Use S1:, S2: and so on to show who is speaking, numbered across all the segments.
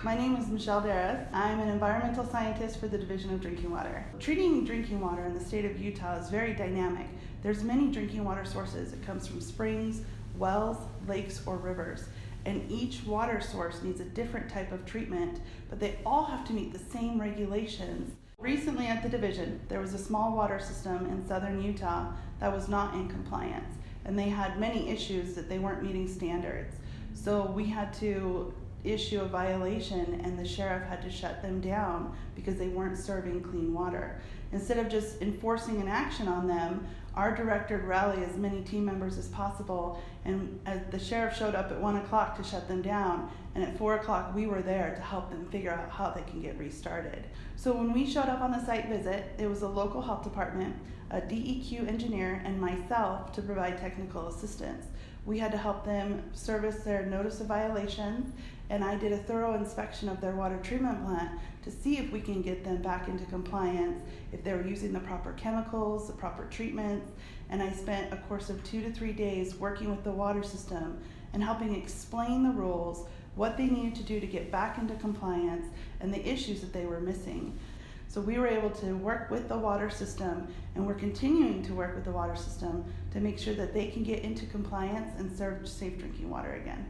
S1: My name is Michelle Darras. I'm an environmental scientist for the Division of Drinking Water. Treating drinking water in the state of Utah is very dynamic. There's many drinking water sources. It comes from springs, wells, lakes, or rivers. And each water source needs a different type of treatment, but they all have to meet the same regulations. Recently at the Division, there was a small water system in southern Utah that was not in compliance, and they had many issues that they weren't meeting standards. So we had to issue a violation, and the sheriff had to shut them down because they weren't serving clean water. Instead of just enforcing an action on them, our director would rally as many team members as possible, and as the sheriff showed up at 1 o'clock to shut them down, and at 4 o'clock we were there to help them figure out how they can get restarted. So when we showed up on the site visit, it was a local health department, a DEQ engineer, and myself to provide technical assistance. We had to help them service their notice of violations, and I did a thorough inspection of their water treatment plant to see if we can get them back into compliance, if they were using the proper chemicals, the proper treatments, and I spent a course of 2 to 3 days working with the water system and helping explain the rules, what they needed to do to get back into compliance, and the issues that they were missing. So we were able to work with the water system, and we're continuing to work with the water system to make sure that they can get into compliance and serve safe drinking water again.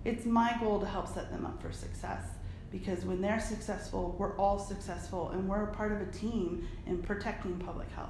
S1: It's my goal to help set them up for success, because when they're successful, we're all successful, and we're a part of a team in protecting public health.